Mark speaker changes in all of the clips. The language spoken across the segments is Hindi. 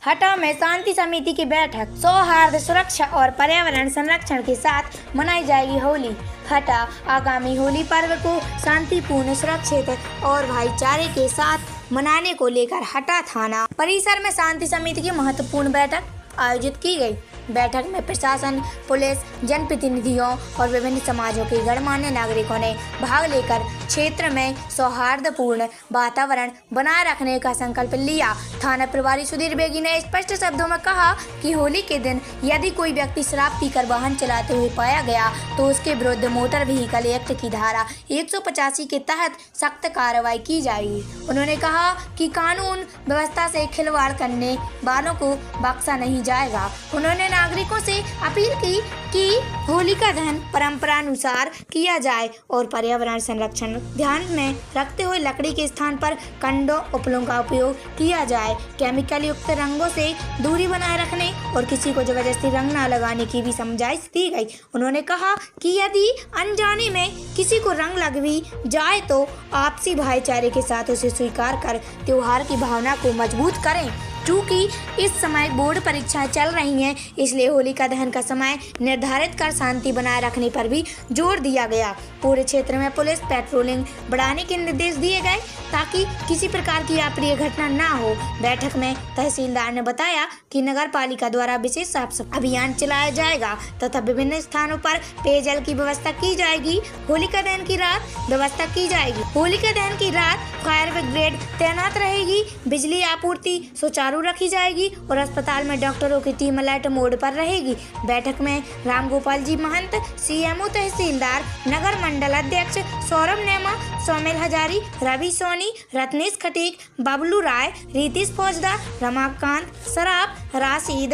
Speaker 1: हटा में शांति समिति की बैठक। सौहार्द, सुरक्षा और पर्यावरण संरक्षण के साथ मनाई जाएगी होली। हटा आगामी होली पर्व को शांतिपूर्ण, सुरक्षित और भाईचारे के साथ मनाने को लेकर हटा थाना परिसर में शांति समिति की महत्वपूर्ण बैठक आयोजित की गई। बैठक में प्रशासन, पुलिस, जनप्रतिनिधियों और विभिन्न समाजों के गणमान्य नागरिकों ने भाग लेकर क्षेत्र में सौहार्दपूर्ण वातावरण बनाए रखने का संकल्प लिया। थाना प्रभारी सुधीर बेगी ने स्पष्ट शब्दों में कहा कि होली के दिन यदि कोई व्यक्ति शराब पीकर वाहन चलाते हुए पाया गया तो उसके विरुद्ध मोटर व्हीकल एक्ट की धारा 185 के तहत सख्त कार्रवाई की जाएगी। उन्होंने कहा कि कानून व्यवस्था से खिलवाड़ करने वालों को बख्शा नहीं जाएगा। उन्होंने नागरिकों से अपील की कि होली का दहन परंपरा अनुसार किया जाए और पर्यावरण संरक्षण ध्यान में रखते हुए लकड़ी के स्थान पर कंडों उपलों का उपयोग किया जाए। केमिकल युक्त रंगों से दूरी बनाए रखने और किसी को जबरदस्ती रंग न लगाने की भी समझाइश दी गई। उन्होंने कहा कि यदि अनजाने में किसी को रंग लग भी जाए तो आपसी भाईचारे के साथ उसे स्वीकार कर त्योहार की भावना को मजबूत करें। चूँकि इस समय बोर्ड परीक्षाएं चल रही हैं, इसलिए होलिका दहन का समय निर्धारित कर शांति बनाए रखने पर भी जोर दिया गया। पूरे क्षेत्र में पुलिस पेट्रोलिंग बढ़ाने के निर्देश दिए गए ताकि किसी प्रकार की अप्रिय घटना न हो। बैठक में तहसीलदार ने बताया कि नगर पालिका द्वारा विशेष साफ सफाई अभियान चलाया जाएगा तथा विभिन्न स्थानों पर पेयजल की व्यवस्था की जाएगी। होलिका दहन की रात व्यवस्था की जाएगी। होलिका दहन की रात फायर ब्रिगेड तैनात रहेगी, बिजली आपूर्ति सुचारू रखी जाएगी और अस्पताल में डॉक्टरों की टीम अलर्ट मोड पर रहेगी। बैठक में रामगोपाल जी महंत, सीएमओ, तहसीलदार, नगर मंडल अध्यक्ष सौरभ नेमा, सोमेल हजारी, रवि सोनी, रत्नेश खटीक, बबलू राय, रितेश फौजदार, रमाकांत सराफ, राशिद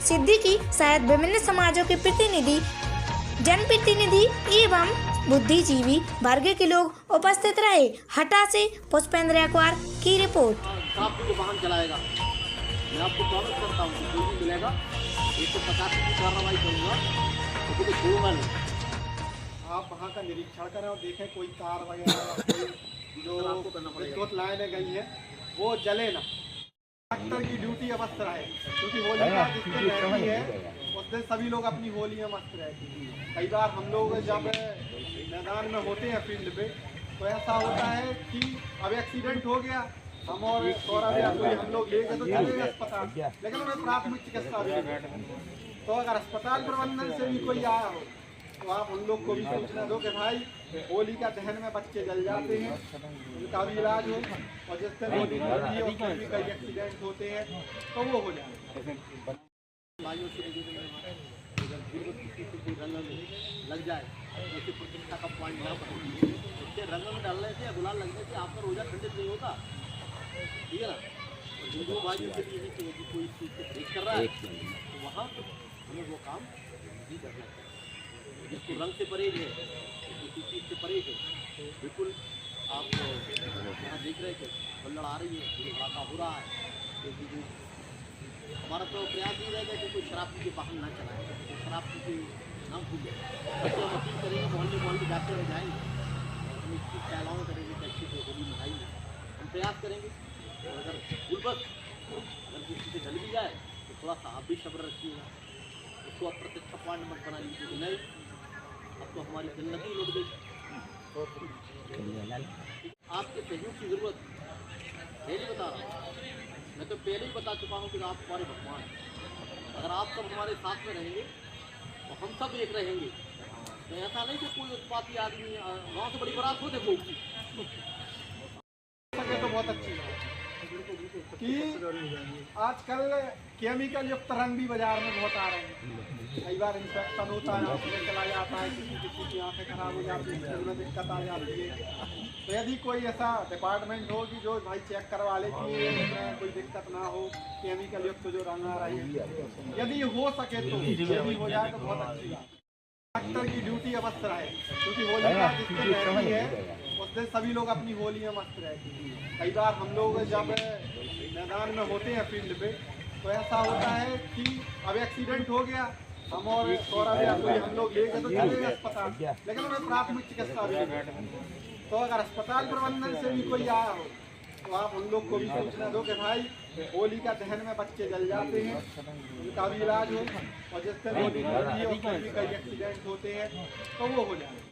Speaker 1: सिद्दीकी सहित विभिन्न समाजों के प्रतिनिधि, जनप्रतिनिधि एवं बुद्धिजीवी वर्ग के लोग उपस्थित रहे। हटा से पुष्पेंद्र अकवार की रिपोर्ट।
Speaker 2: आप जो वाहन चलाएगा, मैं आपको प्रॉमिस करता हूँ कि जो भी मिलेगा 150 की कार्रवाई करूँगा, तो कुछ छोड़ूंगा नहीं।
Speaker 3: आप वहाँ का निरीक्षण करें और देखें कोई कार वगैरह कोई जो विद्युत लाइनें गई हैं वो जले ना। डॉक्टर की ड्यूटी अवश्य रहे, क्योंकि होली का जिस दिन रहती है उस दिन सभी लोग अपनी होली में मस्त रहते हैं। कई बार हम लोग जब मैदान में होते हैं फील्ड पे तो ऐसा होता है कि अब एक्सीडेंट हो गया, हम और सौरभ या कोई हम लोग ले गए तो चले गए अस्पताल, लेकिन उन्हें प्राथमिक चिकित्सा भी नहीं। तो अगर अस्पताल प्रबंधन से भी कोई आया हो तो आप उन लोग को भी सूचना दो कि भाई होली का दहन में बच्चे जल जाते हैं, उनका भी इलाज हो, और जिस दिन होली होती है उसमें भी कई एक्सीडेंट होते हैं तो वो हो जाए।
Speaker 2: लग जाए जैसे प्रतिष्ठा का पॉइंट ना पड़े, उसके रंग में डालने से या गुलाल लगने से आपका रोजा खंडित नहीं होता, ठीक है ना। और हिंदू भाइयों के लिए कि यदि कोई चीज़ से ब्रेक कर रहा है तो वहाँ हमें वो काम नहीं करना चाहिए। जिसको रंग से परहेज है, किसी चीज़ से परहेज है, बिल्कुल आप यहाँ देख रहे थे बल्लड़ आ रही है, धड़ाका हो रहा है, क्योंकि हमारा तो प्रयास नहीं रहेगा कि कोई शराब पी के वाहन ना चलाए, तो शराब पी के ना भूले, तो हम अपील करेंगे, मोहल्ले मोहल्ले जाते हुए जाएंगे, हम इसकी फैलाव करेंगे कि अच्छी से होली मनाएंगे, हम प्रयास करेंगे। और अगर गुलबस अगर किसी से जल भी जाए तो थोड़ा सा आप भी सब्र रखिएगा, उसको आप प्रत्यक्ष पॉइंट मत बना लीजिए कि नहीं अब तो हमारी जिंदगी लुट गई। आपके सहयोग की ज़रूरत पहले बता रहा हूँ, मैं तो पहले ही बता चुका हूँ कि आप हमारे भगवान हैं। अगर आप सब हमारे साथ में रहेंगे तो हम सब एक रहेंगे। तो ऐसा नहीं कि कोई उत्पाती आदमी वहाँ से बड़ी बारात हो देखो
Speaker 3: तो बहुत अच्छी बात कि आजकल केमिकल युक्त रंग भी बाजार में बहुत आ रहे हैं। कई बार इंफेक्शन होता है, आँखें चला जाता है, किसी की आँखें खराब हो जाती है, उसमें दिक्कत आ जाती है। तो यदि कोई ऐसा डिपार्टमेंट हो कि जो भाई चेक करवा ले कि इसमें कोई दिक्कत ना हो, केमिकल युक्त जो रंग आ रही है, यदि हो सके तो यदि हो जाए तो बहुत अच्छी बात। डॉक्टर की ड्यूटी अवश्य रहे, क्योंकि होली का जिस दिन रहती है उस दिन सभी लोग अपनी होली में मस्त रहते हैं। कई बार हम लोग जब मैदान में होते हैं फील्ड पे तो ऐसा होता है कि अब एक्सीडेंट हो गया, हम और सौरभ या कोई हम लोग ले गए तो चले गए अस्पताल, लेकिन उन्हें प्राथमिक चिकित्सा भी नहीं। तो अगर अस्पताल प्रबंधन से भी कोई आया हो तो आप उन लोग को भी सूचना दो कि भाई होली का दहन में बच्चे जल जाते हैं, उनका भी इलाज हो, और जिस दिन होली निकलती है उस दिन भी कई एक्सीडेंट होते हैं, तो वो हो जाए।